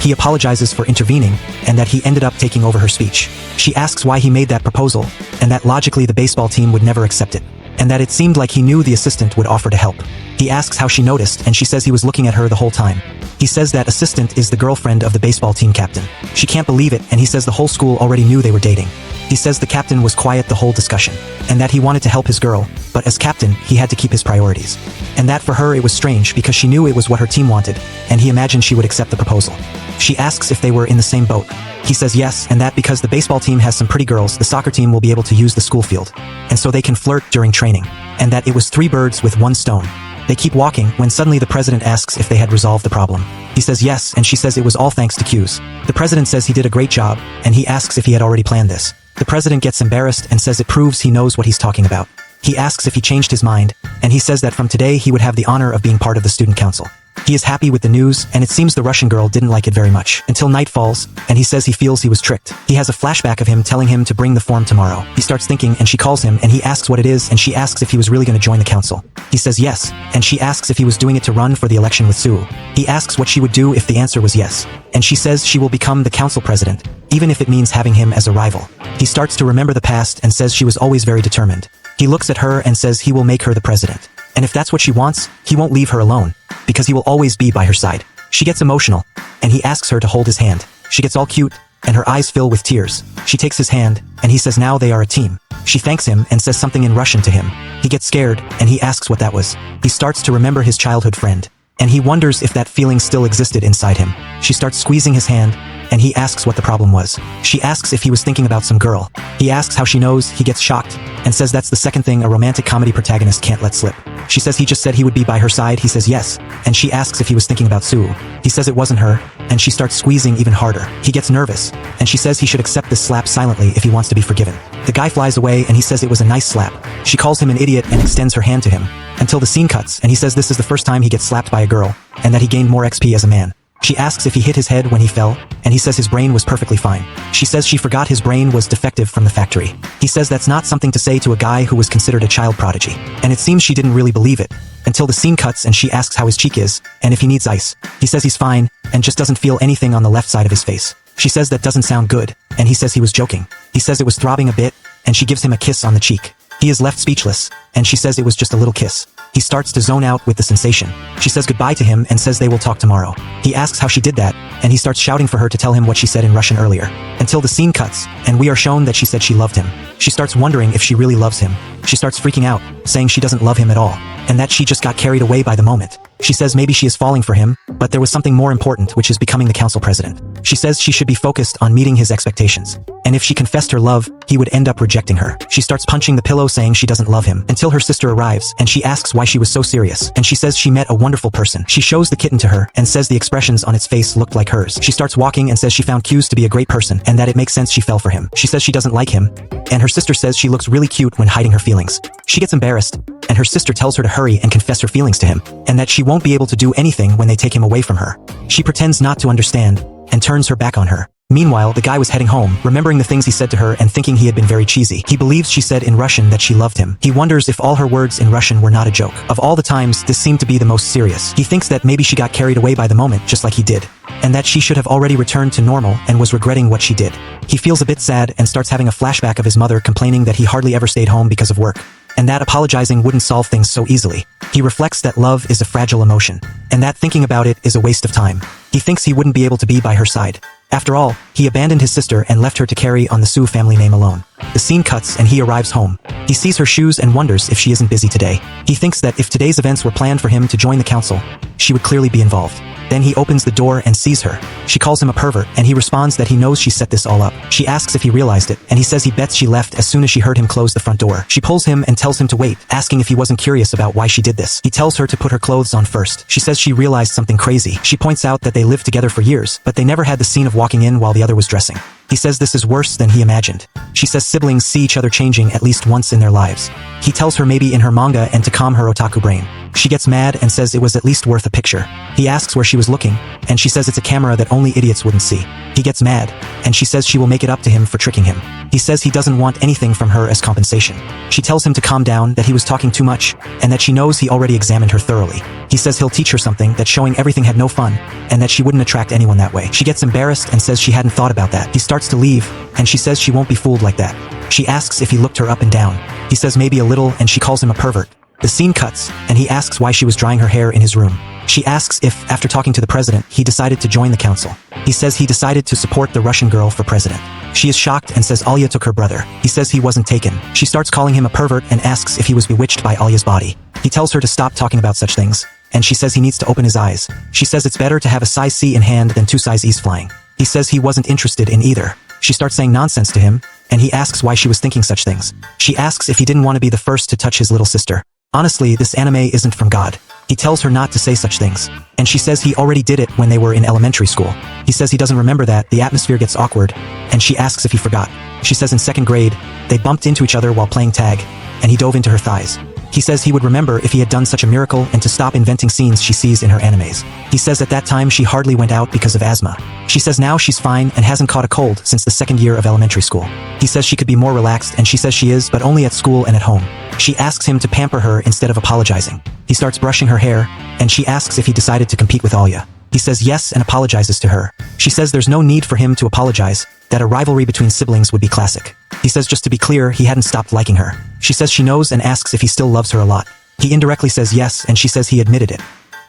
He apologizes for intervening, and that he ended up taking over her speech. She asks why he made that proposal, and that logically the baseball team would never accept it, and that it seemed like he knew the assistant would offer to help. He asks how she noticed, and she says he was looking at her the whole time. He says that assistant is the girlfriend of the baseball team captain. She can't believe it, and he says the whole school already knew they were dating. He says the captain was quiet the whole discussion, and that he wanted to help his girl, but as captain, he had to keep his priorities. And that for her it was strange because she knew it was what her team wanted, and he imagined she would accept the proposal. She asks if they were in the same boat. He says yes, and that because the baseball team has some pretty girls, the soccer team will be able to use the school field, and so they can flirt during training, and that it was 3 birds with 1 stone. They keep walking when suddenly the president asks if they had resolved the problem. He says yes, and she says it was all thanks to Q's. The president says he did a great job, and he asks if he had already planned this. The president gets embarrassed and says it proves he knows what he's talking about. He asks if he changed his mind, and he says that from today he would have the honor of being part of the student council. He is happy with the news, and it seems the Russian girl didn't like it very much, until night falls, and he says he feels he was tricked. He has a flashback of him telling him to bring the form tomorrow. He starts thinking, and she calls him, and he asks what it is, and she asks if he was really going to join the council. He says yes, and she asks if he was doing it to run for the election with Sue. He asks what she would do if the answer was yes, and she says she will become the council president, even if it means having him as a rival. He starts to remember the past and says she was always very determined. He looks at her and says he will make her the president. And if that's what she wants, he won't leave her alone, because he will always be by her side. She gets emotional, and he asks her to hold his hand. She gets all cute, and her eyes fill with tears. She takes his hand, and he says now they are a team. She thanks him and says something in Russian to him. He gets scared, and he asks what that was. He starts to remember his childhood friend, and he wonders if that feeling still existed inside him. She starts squeezing his hand, and he asks what the problem was. She asks if he was thinking about some girl. He asks how she knows. He gets shocked, and says that's the second thing a romantic comedy protagonist can't let slip. She says he just said he would be by her side. He says yes, and she asks if he was thinking about Sue. He says it wasn't her, and she starts squeezing even harder. He gets nervous, and she says he should accept this slap silently if he wants to be forgiven. The guy flies away, and he says it was a nice slap. She calls him an idiot and extends her hand to him, until the scene cuts, and he says this is the first time he gets slapped by a girl, and that he gained more XP as a man. She asks if he hit his head when he fell, and he says his brain was perfectly fine. She says she forgot his brain was defective from the factory. He says that's not something to say to a guy who was considered a child prodigy. And it seems she didn't really believe it, until the scene cuts and she asks how his cheek is, and if he needs ice. He says he's fine, and just doesn't feel anything on the left side of his face. She says that doesn't sound good, and he says he was joking. He says it was throbbing a bit, and she gives him a kiss on the cheek. He is left speechless, and she says it was just a little kiss. He starts to zone out with the sensation. She says goodbye to him and says they will talk tomorrow. He asks how she did that, and he starts shouting for her to tell him what she said in Russian earlier. Until the scene cuts, and we are shown that she said she loved him. She starts wondering if she really loves him. She starts freaking out, saying she doesn't love him at all, and that she just got carried away by the moment. She says maybe she is falling for him, but there was something more important, which is becoming the council president. She says she should be focused on meeting his expectations, and if she confessed her love, he would end up rejecting her. She starts punching the pillow saying she doesn't love him, until her sister arrives, and she asks why she was so serious, and she says she met a wonderful person. She shows the kitten to her, and says the expressions on its face looked like hers. She starts walking and says she found Q's to be a great person, and that it makes sense she fell for him. She says she doesn't like him, and her sister says she looks really cute when hiding her feelings. She gets embarrassed, and her sister tells her to hurry and confess her feelings to him, and that she won't be able to do anything when they take him away from her. She pretends not to understand, and turns her back on her. Meanwhile, the guy was heading home, remembering the things he said to her and thinking he had been very cheesy. He believes she said in Russian that she loved him. He wonders if all her words in Russian were not a joke. Of all the times, this seemed to be the most serious. He thinks that maybe she got carried away by the moment, just like he did, and that she should have already returned to normal and was regretting what she did. He feels a bit sad and starts having a flashback of his mother complaining that he hardly ever stayed home because of work, and that apologizing wouldn't solve things so easily. He reflects that love is a fragile emotion, and that thinking about it is a waste of time. He thinks he wouldn't be able to be by her side. After all, he abandoned his sister and left her to carry on the Sue family name alone. The scene cuts and he arrives home. He sees her shoes and wonders if she isn't busy today. He thinks that if today's events were planned for him to join the council, she would clearly be involved. Then he opens the door and sees her. She calls him a pervert, and he responds that he knows she set this all up. She asks if he realized it, and he says he bets she left as soon as she heard him close the front door. She pulls him and tells him to wait, asking if he wasn't curious about why she did this. He tells her to put her clothes on first. She says she realized something crazy. She points out that they lived together for years, but they never had the scene of walking in while the other was dressing. He says this is worse than he imagined. She says siblings see each other changing at least once in their lives. He tells her maybe in her manga and to calm her otaku brain. She gets mad and says it was at least worth a picture. He asks where she was looking, and she says it's a camera that only idiots wouldn't see. He gets mad, and she says she will make it up to him for tricking him. He says he doesn't want anything from her as compensation. She tells him to calm down, that he was talking too much, and that she knows he already examined her thoroughly. He says he'll teach her something, that showing everything had no fun, and that she wouldn't attract anyone that way. She gets embarrassed and says she hadn't thought about that. He starts to leave, and she says she won't be fooled like that. She asks if he looked her up and down. He says maybe a little, and she calls him a pervert. The scene cuts, and he asks why she was drying her hair in his room. She asks if, after talking to the president, he decided to join the council. He says he decided to support the Russian girl for president. She is shocked and says Aalya took her brother. He says he wasn't taken. She starts calling him a pervert and asks if he was bewitched by Alya's body. He tells her to stop talking about such things, and she says he needs to open his eyes. She says it's better to have a size C in hand than 2 size E's flying. He says he wasn't interested in either. She starts saying nonsense to him, and he asks why she was thinking such things. She asks if he didn't want to be the first to touch his little sister. Honestly, this anime isn't from God. He tells her not to say such things, and she says he already did it when they were in elementary school. He says he doesn't remember that. The atmosphere gets awkward, and she asks if he forgot. She says in 2nd grade, they bumped into each other while playing tag, and he dove into her thighs. He says he would remember if he had done such a miracle and to stop inventing scenes she sees in her animes. He says at that time she hardly went out because of asthma. She says now she's fine and hasn't caught a cold since the 2nd year of elementary school. He says she could be more relaxed, and she says she is, but only at school and at home. She asks him to pamper her instead of apologizing. He starts brushing her hair, and she asks if he decided to compete with Aalya. He says yes and apologizes to her. She says there's no need for him to apologize, that a rivalry between siblings would be classic. He says just to be clear, he hadn't stopped liking her. She says she knows and asks if he still loves her a lot. He indirectly says yes, and she says he admitted it.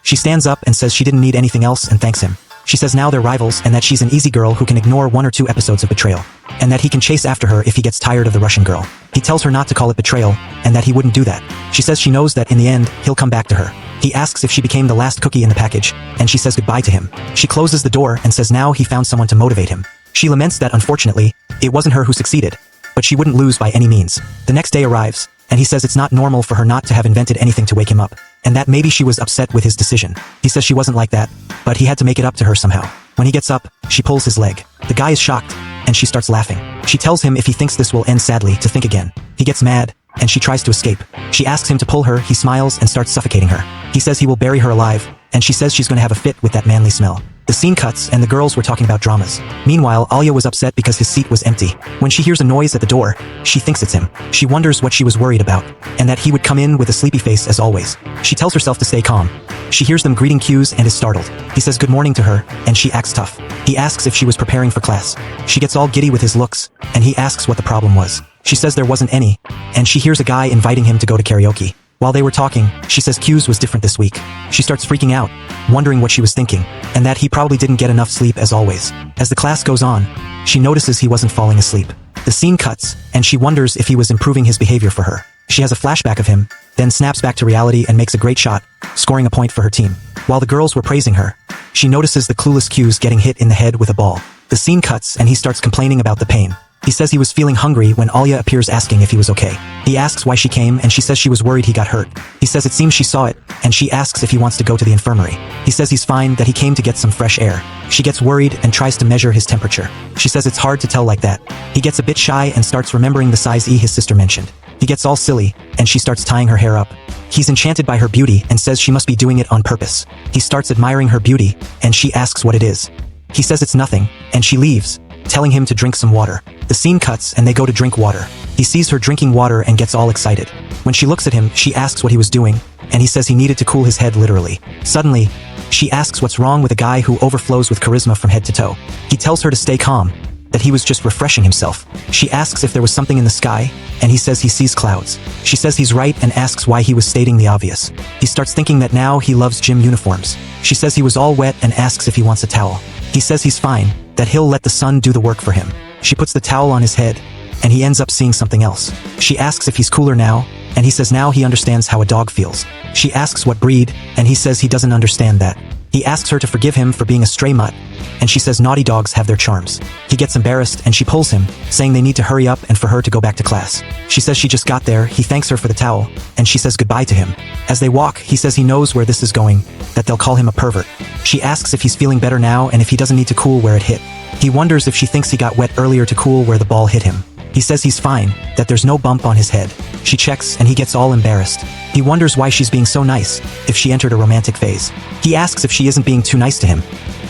She stands up and says she didn't need anything else and thanks him. She says now they're rivals and that she's an easy girl who can ignore 1 or 2 episodes of betrayal, and that he can chase after her if he gets tired of the Russian girl. He tells her not to call it betrayal, and that he wouldn't do that. She says she knows that in the end, he'll come back to her. He asks if she became the last cookie in the package, and she says goodbye to him. She closes the door and says now he found someone to motivate him. She laments that unfortunately, it wasn't her who succeeded, but she wouldn't lose by any means. The next day arrives, and he says it's not normal for her not to have invented anything to wake him up, and that maybe she was upset with his decision. He says she wasn't like that, but he had to make it up to her somehow. When he gets up, she pulls his leg. The guy is shocked, and she starts laughing. She tells him if he thinks this will end sadly to think again. He gets mad, and she tries to escape. She asks him to pull her, he smiles and starts suffocating her. He says he will bury her alive, and she says she's going to have a fit with that manly smell. The scene cuts, and the girls were talking about dramas. Meanwhile, Aalya was upset because his seat was empty. When she hears a noise at the door, she thinks it's him. She wonders what she was worried about, and that he would come in with a sleepy face as always. She tells herself to stay calm. She hears them greeting cues and is startled. He says good morning to her, and she acts tough. He asks if she was preparing for class. She gets all giddy with his looks, and he asks what the problem was. She says there wasn't any, and she hears a guy inviting him to go to karaoke. While they were talking, she says Q's was different this week. She starts freaking out, wondering what she was thinking, and that he probably didn't get enough sleep as always. As the class goes on, she notices he wasn't falling asleep. The scene cuts, and she wonders if he was improving his behavior for her. She has a flashback of him, then snaps back to reality and makes a great shot, scoring a point for her team. While the girls were praising her, she notices the clueless Q's getting hit in the head with a ball. The scene cuts, and he starts complaining about the pain. He says he was feeling hungry when Aalya appears asking if he was okay. He asks why she came, and she says she was worried he got hurt. He says it seems she saw it, and she asks if he wants to go to the infirmary. He says he's fine, that he came to get some fresh air. She gets worried and tries to measure his temperature. She says it's hard to tell like that. He gets a bit shy and starts remembering the size E his sister mentioned. He gets all silly, and she starts tying her hair up. He's enchanted by her beauty and says she must be doing it on purpose. He starts admiring her beauty, and she asks what it is. He says it's nothing, and she leaves, telling him to drink some water. The scene cuts, and they go to drink water. He sees her drinking water and gets all excited. When she looks at him, she asks what he was doing, and he says he needed to cool his head literally. Suddenly, she asks what's wrong with a guy who overflows with charisma from head to toe. He tells her to stay calm, that he was just refreshing himself. She asks if there was something in the sky, and he says he sees clouds. She says he's right and asks why he was stating the obvious. He starts thinking that now he loves gym uniforms. She says he was all wet and asks if he wants a towel. He says he's fine, that he'll let the sun do the work for him. She puts the towel on his head, and he ends up seeing something else. She asks if he's cooler now, and he says now he understands how a dog feels. She asks what breed, and he says he doesn't understand that. He asks her to forgive him for being a stray mutt, and she says naughty dogs have their charms. He gets embarrassed and she pulls him, saying they need to hurry up and for her to go back to class. She says she just got there, he thanks her for the towel, and she says goodbye to him. As they walk, he says he knows where this is going, that they'll call him a pervert. She asks if he's feeling better now and if he doesn't need to cool where it hit. He wonders if she thinks he got wet earlier to cool where the ball hit him. He says he's fine, that there's no bump on his head. She checks and he gets all embarrassed. He wonders why she's being so nice, if she entered a romantic phase. He asks if she isn't being too nice to him.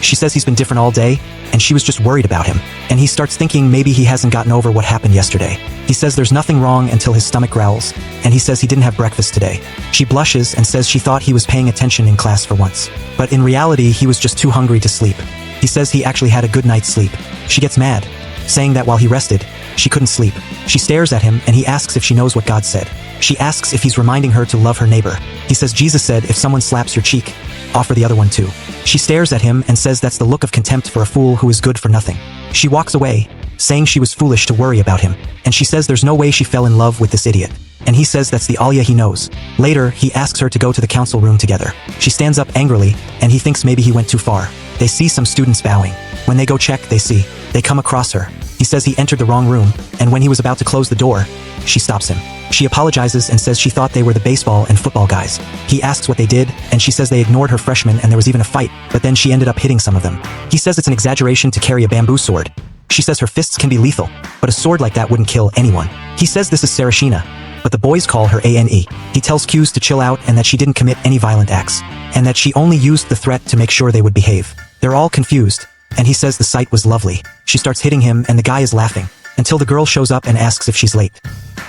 She says he's been different all day, and she was just worried about him. And he starts thinking maybe he hasn't gotten over what happened yesterday. He says there's nothing wrong until his stomach growls, and he says he didn't have breakfast today. She blushes and says she thought he was paying attention in class for once. But in reality, he was just too hungry to sleep. He says he actually had a good night's sleep. She gets mad, saying that while he rested, she couldn't sleep. She stares at him and he asks if she knows what God said. She asks if he's reminding her to love her neighbor. He says Jesus said if someone slaps your cheek, offer the other one too. She stares at him and says that's the look of contempt for a fool who is good for nothing. She walks away, saying she was foolish to worry about him, and she says there's no way she fell in love with this idiot. And he says that's the Aalya he knows. Later, he asks her to go to the council room together. She stands up angrily, and he thinks maybe he went too far. They see some students bowing. When they go check, they come across her. He says he entered the wrong room, and when he was about to close the door, she stops him. She apologizes and says she thought they were the baseball and football guys. He asks what they did, and she says they ignored her freshmen and there was even a fight, but then she ended up hitting some of them. He says it's an exaggeration to carry a bamboo sword. She says her fists can be lethal, but a sword like that wouldn't kill anyone. He says this is Sarashina, but the boys call her Ane. He tells Q's to chill out and that she didn't commit any violent acts, and that she only used the threat to make sure they would behave. They're all confused, and he says the sight was lovely. She starts hitting him and the guy is laughing, until the girl shows up and asks if she's late.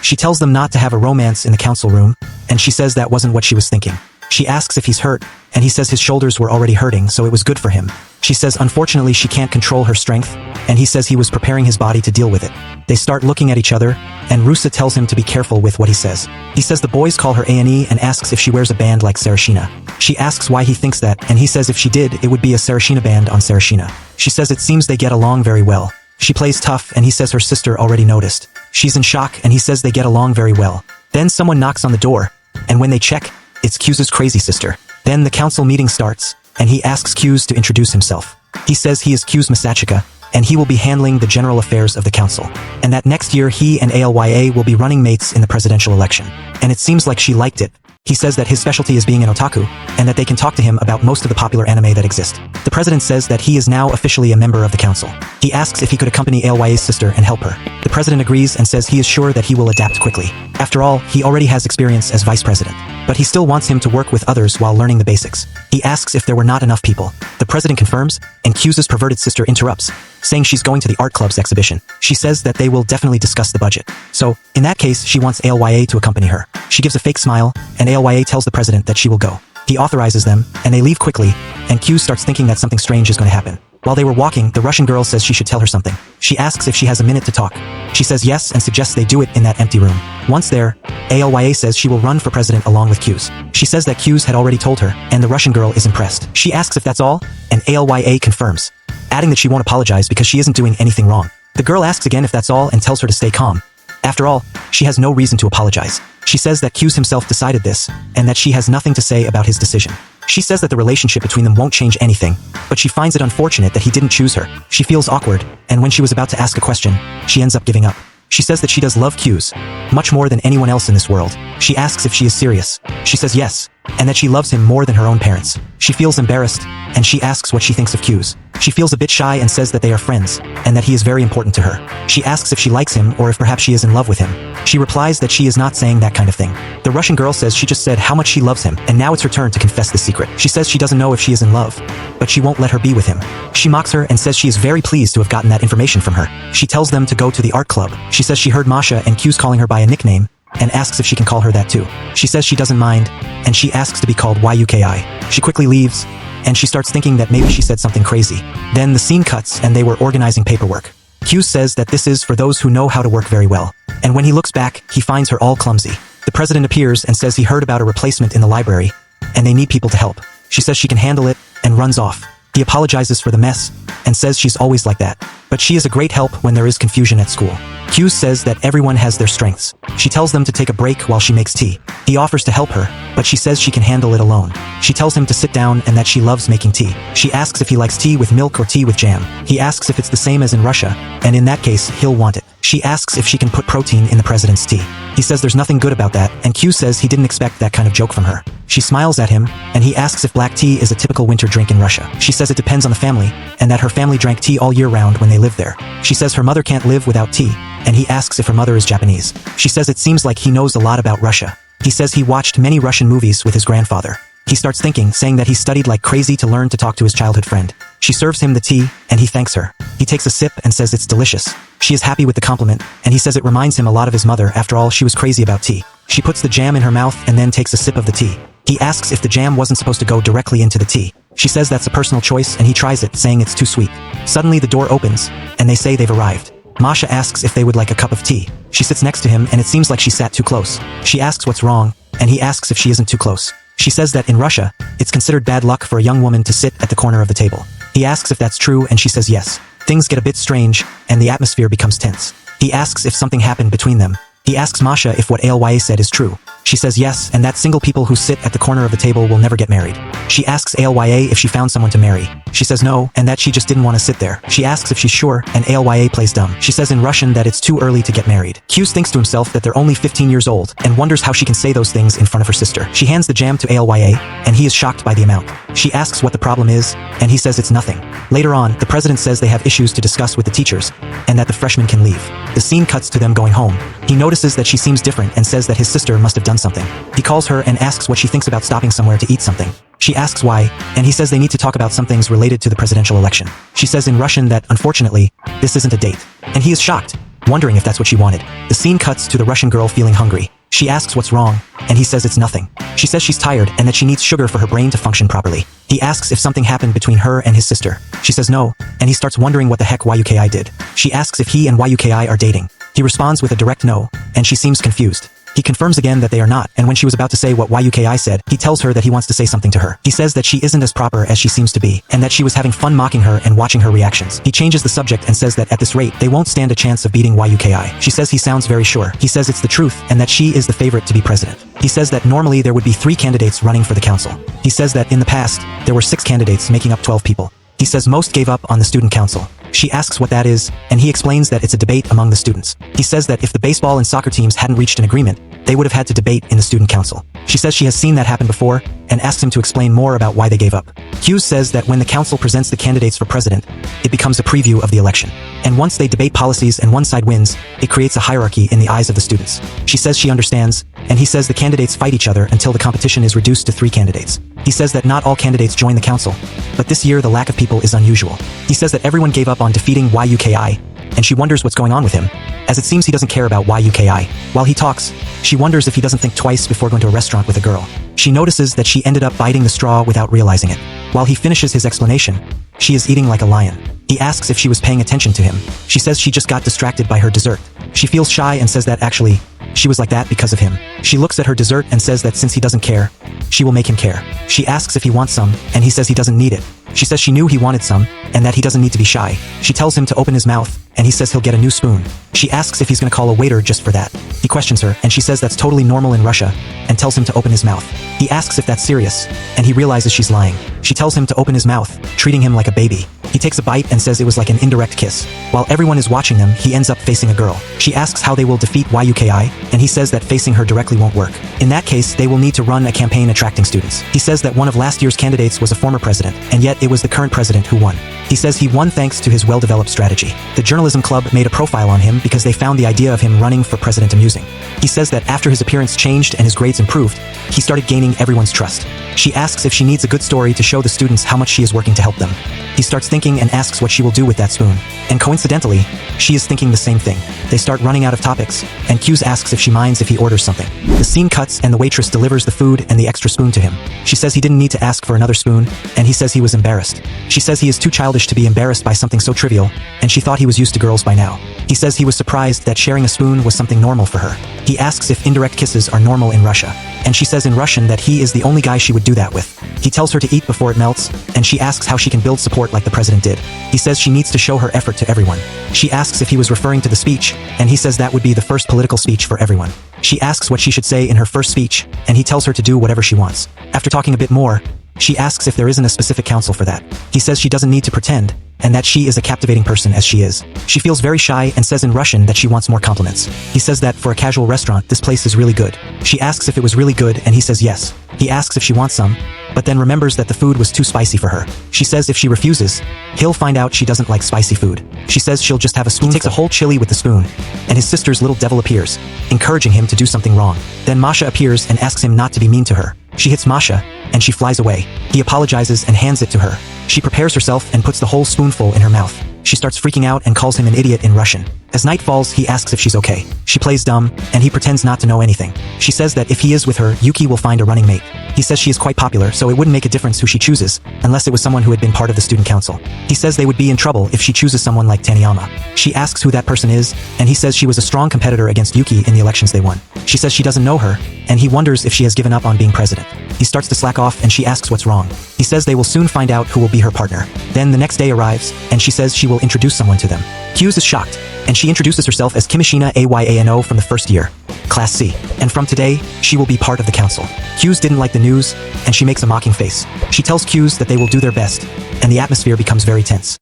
She tells them not to have a romance in the council room, and she says that wasn't what she was thinking. She asks if he's hurt, and he says his shoulders were already hurting, so it was good for him. She says unfortunately she can't control her strength, and he says he was preparing his body to deal with it. They start looking at each other, and Rusa tells him to be careful with what he says. He says the boys call her A&E and asks if she wears a band like Sarashina. She asks why he thinks that, and he says if she did, it would be a Sarashina band on Sarashina. She says it seems they get along very well. She plays tough, and he says her sister already noticed. She's in shock, and he says they get along very well. Then someone knocks on the door, and when they check, it's Q's crazy sister. Then the council meeting starts, and he asks Q's to introduce himself. He says he is Q's Masachika, and he will be handling the general affairs of the council, and that next year he and Alya will be running mates in the presidential election. And it seems like she liked it. He says that his specialty is being an otaku, and that they can talk to him about most of the popular anime that exist. The president says that he is now officially a member of the council. He asks if he could accompany Alya's sister and help her. The president agrees and says he is sure that he will adapt quickly. After all, he already has experience as vice president. But he still wants him to work with others while learning the basics. He asks if there were not enough people. The president confirms, and Q's perverted sister interrupts, saying she's going to the art club's exhibition. She says that they will definitely discuss the budget. So, in that case, she wants Alya to accompany her. She gives a fake smile, and Alya tells the president that she will go. He authorizes them, and they leave quickly, and Q starts thinking that something strange is going to happen. While they were walking, the Russian girl says she should tell her something. She asks if she has a minute to talk. She says yes and suggests they do it in that empty room. Once there, Alya says she will run for president along with Q's. She says that Q's had already told her, and the Russian girl is impressed. She asks if that's all, and Alya confirms, adding that she won't apologize because she isn't doing anything wrong. The girl asks again if that's all and tells her to stay calm. After all, she has no reason to apologize. She says that Q's himself decided this, and that she has nothing to say about his decision. She says that the relationship between them won't change anything, but she finds it unfortunate that he didn't choose her. She feels awkward, and when she was about to ask a question, she ends up giving up. She says that she does love Q's, much more than anyone else in this world. She asks if she is serious. She says yes, and that she loves him more than her own parents. She feels embarrassed, and she asks what she thinks of Q's. She feels a bit shy and says that they are friends, and that he is very important to her. She asks if she likes him or if perhaps she is in love with him. She replies that she is not saying that kind of thing. The Russian girl says she just said how much she loves him, and now it's her turn to confess the secret. She says she doesn't know if she is in love, but she won't let her be with him. She mocks her and says she is very pleased to have gotten that information from her. She tells them to go to the art club. She says she heard Masha and Q's calling her by a nickname, and asks if she can call her that too. She says she doesn't mind, and she asks to be called Yuki. She quickly leaves, and she starts thinking that maybe she said something crazy. Then the scene cuts and they were organizing paperwork. Q says that this is for those who know how to work very well. And when he looks back, he finds her all clumsy. The president appears and says he heard about a replacement in the library, and they need people to help. She says she can handle it, and runs off. He apologizes for the mess, and says she's always like that. But she is a great help when there is confusion at school. Q says that everyone has their strengths. She tells them to take a break while she makes tea. He offers to help her, but she says she can handle it alone. She tells him to sit down and that she loves making tea. She asks if he likes tea with milk or tea with jam. He asks if it's the same as in Russia, and in that case, he'll want it. She asks if she can put protein in the president's tea. He says there's nothing good about that, and Q says he didn't expect that kind of joke from her. She smiles at him, and he asks if black tea is a typical winter drink in Russia. She says it depends on the family, and that her family drank tea all year round when they lived there. She says her mother can't live without tea, and he asks if her mother is Japanese. She says it seems like he knows a lot about Russia. He says he watched many Russian movies with his grandfather. He starts thinking, saying that he studied like crazy to learn to talk to his childhood friend. She serves him the tea, and he thanks her. He takes a sip and says it's delicious. She is happy with the compliment, and he says it reminds him a lot of his mother. After all, she was crazy about tea. She puts the jam in her mouth and then takes a sip of the tea. He asks if the jam wasn't supposed to go directly into the tea. She says that's a personal choice, and he tries it, saying it's too sweet. Suddenly the door opens, and they say they've arrived. Masha asks if they would like a cup of tea. She sits next to him, and it seems like she sat too close. She asks what's wrong, and he asks if she isn't too close. She says that in Russia, it's considered bad luck for a young woman to sit at the corner of the table. He asks if that's true, and she says yes. Things get a bit strange, and the atmosphere becomes tense. He asks if something happened between them. He asks Masha if what Aalya said is true. She says yes, and that single people who sit at the corner of the table will never get married. She asks Aalya if she found someone to marry. She says no, and that she just didn't want to sit there. She asks if she's sure, and Aalya plays dumb. She says in Russian that it's too early to get married. Q thinks to himself that they're only 15 years old, and wonders how she can say those things in front of her sister. She hands the jam to Aalya, and he is shocked by the amount. She asks what the problem is, and he says it's nothing. Later on, the president says they have issues to discuss with the teachers, and that the freshmen can leave. The scene cuts to them going home. He notices that she seems different and says that his sister must have done something. He calls her and asks what she thinks about stopping somewhere to eat something. She asks why, and he says they need to talk about some things related to the presidential election. She says in Russian that, unfortunately, this isn't a date. And he is shocked, wondering if that's what she wanted. The scene cuts to the Russian girl feeling hungry. She asks what's wrong, and he says it's nothing. She says she's tired and that she needs sugar for her brain to function properly. He asks if something happened between her and his sister. She says no, and he starts wondering what the heck Yuki did. She asks if he and Yuki are dating. He responds with a direct no, and she seems confused. He confirms again that they are not, and when she was about to say what Yuki said, he tells her that he wants to say something to her. He says that she isn't as proper as she seems to be, and that she was having fun mocking her and watching her reactions. He changes the subject and says that at this rate, they won't stand a chance of beating Yuki. She says he sounds very sure. He says it's the truth, and that she is the favorite to be president. He says that normally there would be 3 candidates running for the council. He says that in the past, there were 6 candidates making up 12 people. He says most gave up on the student council. She asks what that is, and he explains that it's a debate among the students. He says that if the baseball and soccer teams hadn't reached an agreement, they would have had to debate in the student council. She says she has seen that happen before, and asks him to explain more about why they gave up. Hughes says that when the council presents the candidates for president, it becomes a preview of the election. And once they debate policies and one side wins, it creates a hierarchy in the eyes of the students. She says she understands, and he says the candidates fight each other until the competition is reduced to 3 candidates. He says that not all candidates join the council, but this year the lack of people is unusual. He says that everyone gave up on defeating Yuki, and she wonders what's going on with him, as it seems he doesn't care about Yuki. While he talks, she wonders if he doesn't think twice before going to a restaurant with a girl. She notices that she ended up biting the straw without realizing it. While he finishes his explanation, she is eating like a lion. He asks if she was paying attention to him. She says she just got distracted by her dessert. She feels shy and says that actually, she was like that because of him. She looks at her dessert and says that since he doesn't care, she will make him care. She asks if he wants some, and he says he doesn't need it. She says she knew he wanted some, and that he doesn't need to be shy. She tells him to open his mouth, and he says he'll get a new spoon. She asks if he's gonna call a waiter just for that. He questions her, and she says that's totally normal in Russia, and tells him to open his mouth. He asks if that's serious, and he realizes she's lying. She tells him to open his mouth, treating him like a baby. He takes a bite and says it was like an indirect kiss. While everyone is watching them, he ends up facing a girl. She asks how they will defeat Yuki, and he says that facing her directly won't work. In that case, they will need to run a campaign attracting students. He says that one of last year's candidates was a former president, and yet it was the current president who won. He says he won thanks to his well-developed strategy. The journalism club made a profile on him because they found the idea of him running for president amusing. He says that after his appearance changed and his grades improved, he started gaining everyone's trust. She asks if she needs a good story to show the students how much she is working to help them. He starts thinking thinking and asks what she will do with that spoon. And coincidentally, she is thinking the same thing. They start running out of topics, and Q's asks if she minds if he orders something. The scene cuts and the waitress delivers the food and the extra spoon to him. She says he didn't need to ask for another spoon, and he says he was embarrassed. She says he is too childish to be embarrassed by something so trivial, and she thought he was used to girls by now. He says he was surprised that sharing a spoon was something normal for her. He asks if indirect kisses are normal in Russia, and she says in Russian that he is the only guy she would do that with. He tells her to eat before it melts, and she asks how she can build support like the president did. He says she needs to show her effort to everyone. She asks if he was referring to the speech, and he says that would be the first political speech for everyone. She asks what she should say in her first speech, and he tells her to do whatever she wants. After talking a bit more, she asks if there isn't a specific counsel for that. He says she doesn't need to pretend, and that she is a captivating person as she is. She feels very shy and says in Russian that she wants more compliments. He says that for a casual restaurant, this place is really good. She asks if it was really good, and he says yes. He asks if she wants some, but then remembers that the food was too spicy for her. She says if she refuses, he'll find out she doesn't like spicy food. She says she'll just have a spoon. He takes a whole chili with the spoon, and his sister's little devil appears, encouraging him to do something wrong. Then Masha appears and asks him not to be mean to her. She hits Masha, and she flies away. He apologizes and hands it to her. She prepares herself and puts the whole spoonful in her mouth. She starts freaking out and calls him an idiot in Russian. As night falls, he asks if she's okay. She plays dumb, and he pretends not to know anything. She says that if he is with her, Yuki will find a running mate. He says she is quite popular, so it wouldn't make a difference who she chooses, unless it was someone who had been part of the student council. He says they would be in trouble if she chooses someone like Taniyama. She asks who that person is, and he says she was a strong competitor against Yuki in the elections they won. She says she doesn't know her, and he wonders if she has given up on being president. He starts to slack off, and she asks what's wrong. He says they will soon find out who will be her partner. Then the next day arrives, and she says she will introduce someone to them. Hughes is shocked, and she introduces herself as Kimishina Ayano from the first year, Class C. And from today, she will be part of the council. Hughes didn't like the news, and she makes a mocking face. She tells Hughes that they will do their best, and the atmosphere becomes very tense.